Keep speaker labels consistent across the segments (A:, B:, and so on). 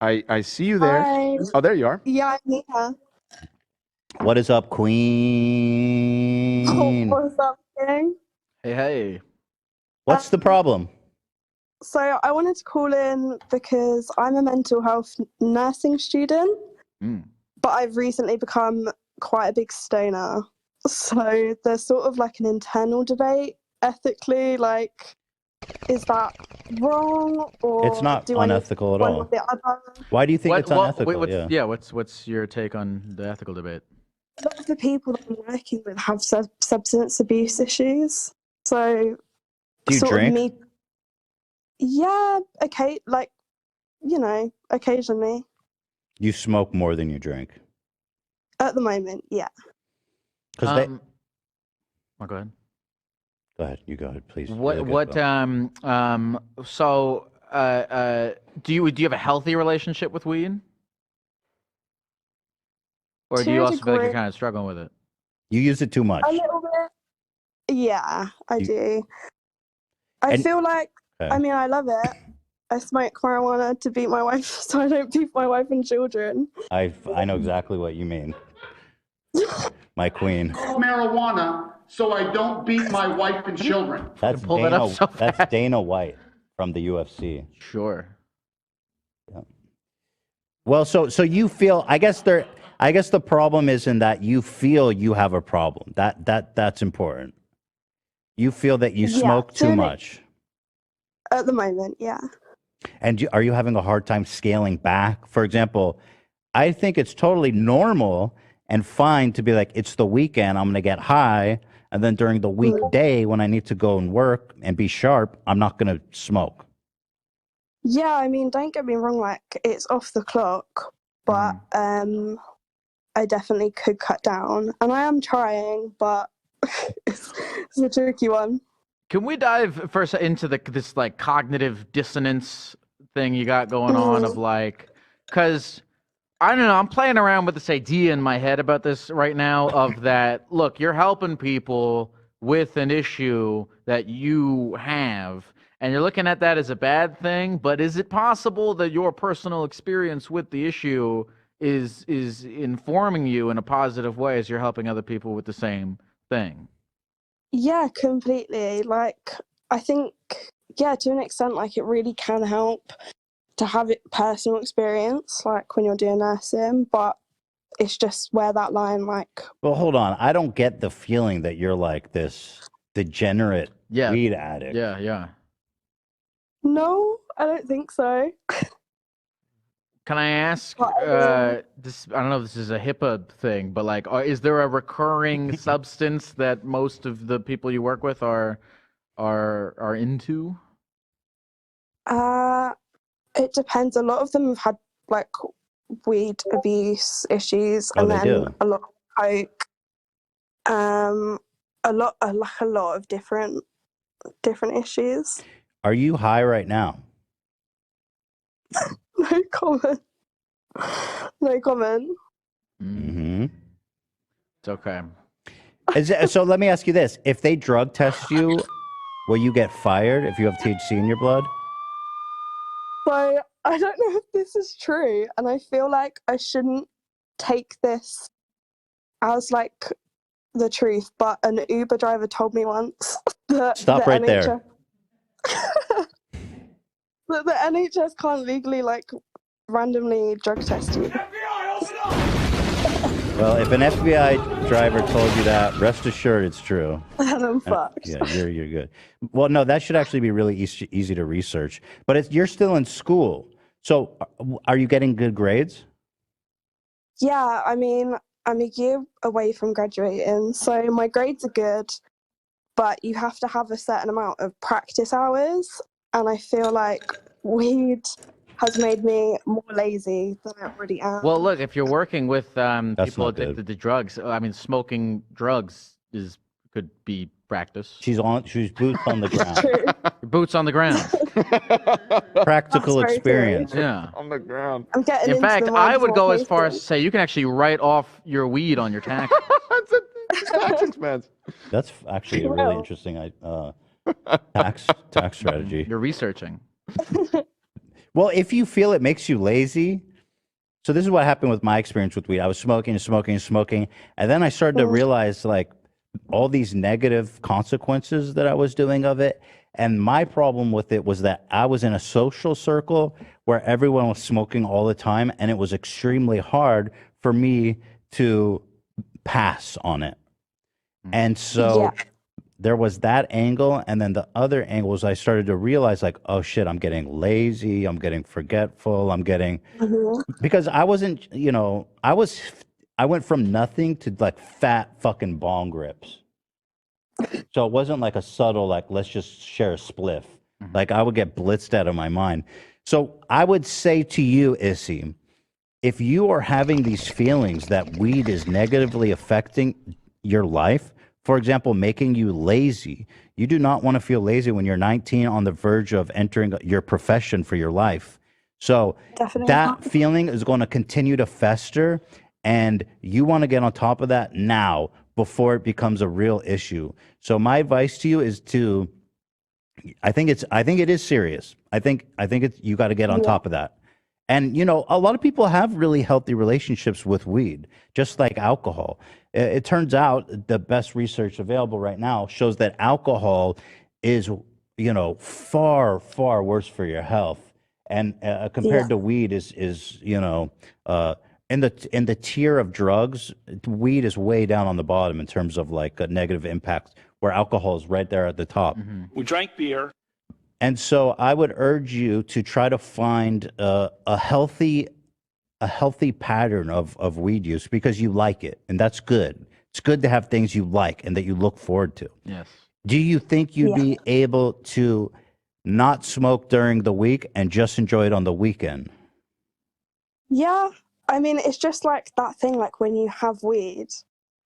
A: I see you there.
B: Hi.
A: Oh, there you are.
B: Yeah, I'm here.
C: What is up, Queen?
B: What's up, gang?
D: Hey, hey.
C: What's the problem?
B: So I wanted to call in because I'm a mental health nursing student, but I've recently become quite a big stoner. So there's sort of like an internal debate ethically, like, is that wrong or
C: It's not
B: do I need
C: unethical at
B: one
C: all.
B: or the other?
C: Why do you think it's unethical?
D: What's your take on the ethical debate?
B: A lot of the people that I'm working with have substance abuse issues. So
C: Do you
B: sort
C: drink?
B: of me, yeah, okay, like, you know, occasionally.
C: You smoke more than you drink.
B: At the moment, yeah.
C: Because
D: Oh, go ahead.
C: Go ahead. You go ahead, please.
D: Do you have a healthy relationship with weed? Or do you also feel like you're kind of struggling with it?
C: You use it too much.
B: A little bit. Yeah, I do. I feel like, I mean, I love it. I smoke marijuana to beat my wife so I don't beat my wife and children.
C: I know exactly what you mean. My queen.
E: Marijuana so I don't beat my wife and children.
C: That's Dana White from the UFC.
D: Sure.
C: Yeah. Well, so you feel, I guess the problem is in that you feel you have a problem. That's important. You feel that you smoke too much.
B: At the moment, yeah.
C: And are you having a hard time scaling back? For example, I think it's totally normal and fine to be like, it's the weekend, I'm going to get high. And then during the weekday, when I need to go and work and be sharp, I'm not going to smoke.
B: Yeah, I mean, don't get me wrong, like, it's off the clock, but I definitely could cut down. And I am trying, but it's a tricky one.
D: Can we dive first into this like cognitive dissonance thing you got going on of like, because I don't know, I'm playing around with this idea in my head about this right now of that, look, you're helping people with an issue that you have, and you're looking at that as a bad thing, but is it possible that your personal experience with the issue is informing you in a positive way as you're helping other people with the same thing?
B: Yeah, completely. Like, I think, yeah, to an extent, like, it really can help to have it personal experience, like when you're doing nursing, but it's just where that line, like...
C: Well, hold on. I don't get the feeling that you're like this degenerate weed addict.
D: Yeah.
B: No, I don't think so.
D: Can I ask, this? I don't know if this is a HIPAA thing, but like, is there a recurring substance that most of the people you work with are into?
B: It depends. A lot of them have had like weed abuse issues, and then a lot of coke. A lot of different issues.
C: Are you high right now?
B: No comment. No comment.
C: Mm-hmm.
D: It's okay.
C: So let me ask you this. If they drug test you, will you get fired if you have THC in your blood?
B: So I don't know if this is true, and I feel like I shouldn't take this as like the truth, but an Uber driver told me once that
C: Stop right there.
B: That the NHS can't legally like randomly drug test you.
C: Well, if an FBI driver told you that, rest assured it's true.
B: Then I'm fucked.
C: Yeah, you're good. Well, no, that should actually be really easy to research. But you're still in school. So are you getting good grades?
B: Yeah, I mean, I'm a year away from graduating, so my grades are good, but you have to have a certain amount of practice hours, and I feel like weed has made me more lazy than I already am.
D: Well, look, if you're working with people addicted to drugs, I mean, smoking drugs could be practice.
C: She's boots on the ground.
D: Boots on the ground.
C: Practical experience.
B: True.
D: Yeah.
A: On the ground.
B: I'm getting
D: In fact,
B: into
D: I would go as far as to say you can actually write off your weed on your tax.
A: That's a tax expense.
C: That's actually a really interesting tax strategy.
D: You're researching.
C: Well, if you feel it makes you lazy, so this is what happened with my experience with weed. I was smoking, and then I started to realize like all these negative consequences that I was doing of it. And my problem with it was that I was in a social circle where everyone was smoking all the time, and it was extremely hard for me to pass on it. And so there was that angle, and then the other angle was I started to realize like, oh shit, I'm getting lazy, I'm getting forgetful, I'm getting because I wasn't, I went from nothing to like fat fucking bong grips. So it wasn't like a subtle like let's just share a spliff. Like I would get blitzed out of my mind. So I would say to you, Issy, if you are having these feelings that weed is negatively affecting your life, for example, making you lazy, you do not want to feel lazy when you're 19 on the verge of entering your profession for your life. So that feeling is going to continue to fester, and you want to get on top of that now before it becomes a real issue. So my advice to you is to, I think it is serious. I think it's, you got to get on top of that. And, a lot of people have really healthy relationships with weed, just like alcohol. It turns out the best research available right now shows that alcohol is, far, far worse for your health. And compared to weed is in the tier of drugs, weed is way down on the bottom in terms of like a negative impact, where alcohol is right there at the top.
F: We drank beer.
C: And so I would urge you to try to find a healthy pattern of weed use because you like it, and that's good. It's good to have things you like and that you look forward to.
D: Yes.
C: Do you think you'd be able to not smoke during the week and just enjoy it on the weekend?
B: Yeah. I mean, it's just like that thing, like when you have weed,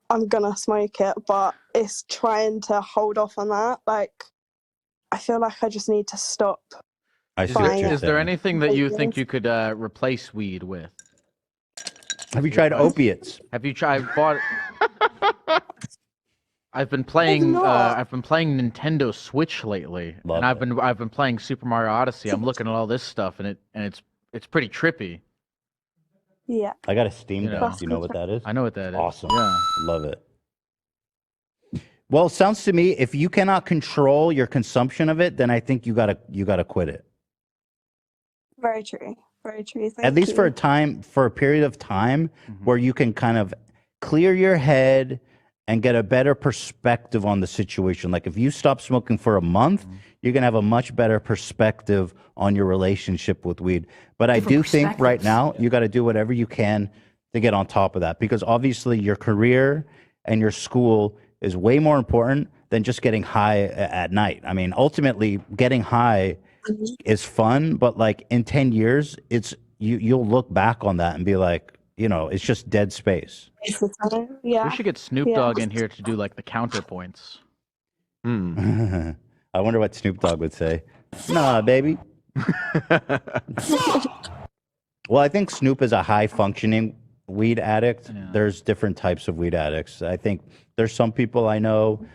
B: I'm gonna smoke it, but it's trying to hold off on that. Like, I feel like I just need to stop.
C: I see what you're
D: Is there
C: saying.
D: anything that you think you could replace weed with?
C: Have you tried opiates?
D: Have you tried bought? I've been playing Nintendo Switch lately, and I've been playing Super Mario Odyssey. I'm looking at all this stuff, and it's pretty trippy.
B: Yeah.
C: I got a Steam Deck. Do you know what that is?
D: I know what that is.
C: Awesome.
D: Yeah.
C: Love it. Well, it sounds to me if you cannot control your consumption of it, then I think you gotta quit it.
B: Very true. Very true.
C: At least for a period of time where you can kind of clear your head and get a better perspective on the situation. Like if you stop smoking for a month, you're gonna have a much better perspective on your relationship with weed. But I do think right now you got to do whatever you can to get on top of that, because obviously your career and your school is way more important than just getting high at night. I mean, ultimately getting high is fun, but like in 10 years, you'll look back on that and be like, it's just dead space.
B: Yeah.
D: We should get Snoop Dogg in here to do like the counterpoints.
C: I wonder what Snoop Dogg would say. Nah, baby. Well, I think Snoop is a high functioning weed addict. Yeah. There's different types of weed addicts. I think there's some people I know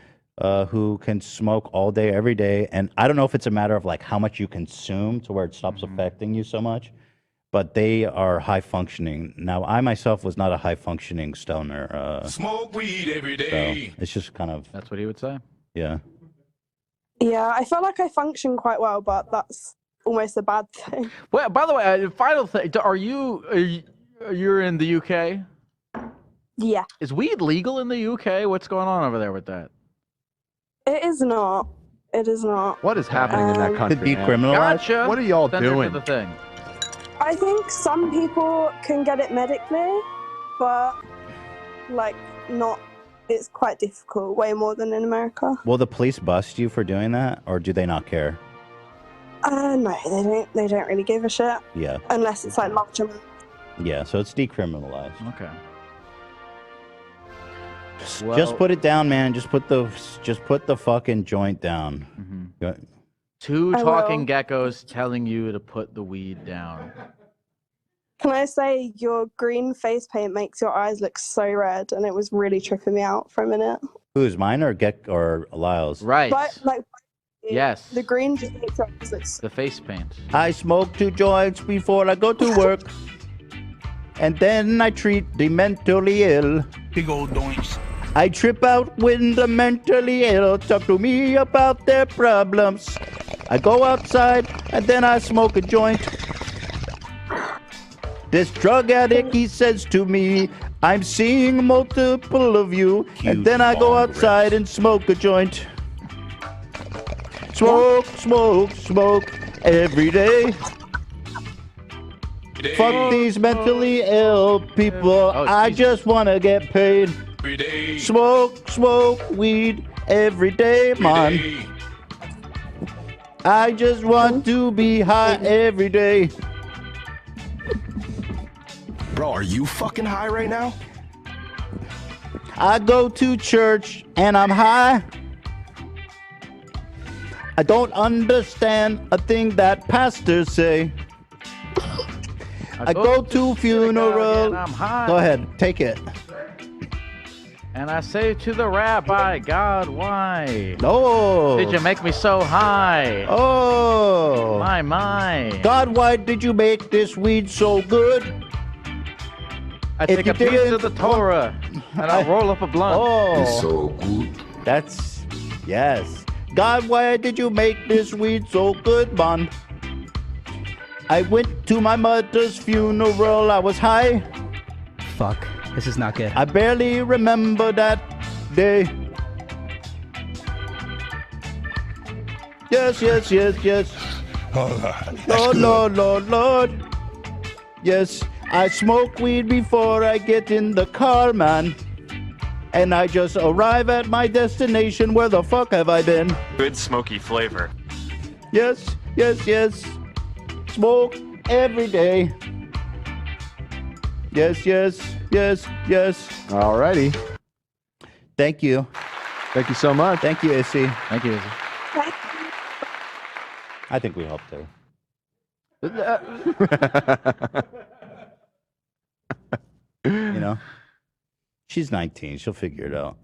C: who can smoke all day, every day. And I don't know if it's a matter of like how much you consume to where it stops affecting you so much, but they are high functioning. Now, I myself was not a high functioning stoner.
F: Smoke weed every day.
C: So it's just kind of.
D: That's what he would say.
C: Yeah.
B: Yeah, I felt like I function quite well, but that's almost a bad thing.
D: Well, by the way, final thing: you're in the UK?
B: Yeah.
D: Is weed legal in the UK? What's going on over there with that?
B: It is not. It is not.
A: What is happening in that country?
C: To decriminalize?
D: Gotcha.
A: What are y'all
D: Send it to
A: doing?
D: the thing.
B: I think some people can get it medically, but like not. It's quite difficult, way more than in America.
C: Will the police bust you for doing that, or do they not care?
B: No, they don't. They don't really give a shit.
C: Yeah.
B: Unless it's like large amounts.
C: Yeah, so it's decriminalized.
D: Okay.
C: Just put it down, man. Just put the fucking joint down.
D: Two talking geckos telling you to put the weed down.
B: Can I say your green face paint makes your eyes look so red, and it was really tripping me out for a minute.
C: Who's mine or Lyle's?
D: Right.
B: But like
D: Yes.
B: The green just makes it opposites.
D: The face paint.
C: I smoke 2 joints before I go to work. And then I treat the mentally ill.
F: Big old doinks.
C: I trip out when the mentally ill talk to me about their problems. I go outside and then I smoke a joint. This drug addict, he says to me, I'm seeing multiple of you. And then I go outside and smoke a joint. Smoke, smoke, smoke every day. Fuck these mentally ill people. I just want to get paid. Smoke, smoke weed every day, man. I just want to be high every day.
G: Bro, are you fucking high right now?
C: I go to church and I'm high. I don't understand a thing that pastors say. I go to funeral.
D: And I'm high.
C: Go ahead, take it.
D: And I say to the rabbi, God, why?
C: No.
D: Did you make me so high?
C: Oh.
D: My.
C: God, why did you make this weed so good?
D: I
C: If
D: take
C: you
D: a piece
C: didn't-
D: of the Torah and I roll up a blunt.
C: Oh.
G: So good.
C: That's, yes. God, why did you make this weed so good, man? I went to my mother's funeral, I was high.
H: Fuck, this is not good.
C: I barely remember that day. Yes, yes, yes, yes. Lord. Yes, I smoke weed before I get in the car, man. And I just arrive at my destination. Where the fuck have I been?
I: Good smoky flavor.
C: Yes, yes, yes. Smoke every day. Yes, yes, yes, yes.
A: Alrighty.
C: Thank you.
A: Thank you so much.
C: Thank you, Issy.
D: Thank you, Izzy.
C: I think we helped her. You know? She's 19. She'll figure it out.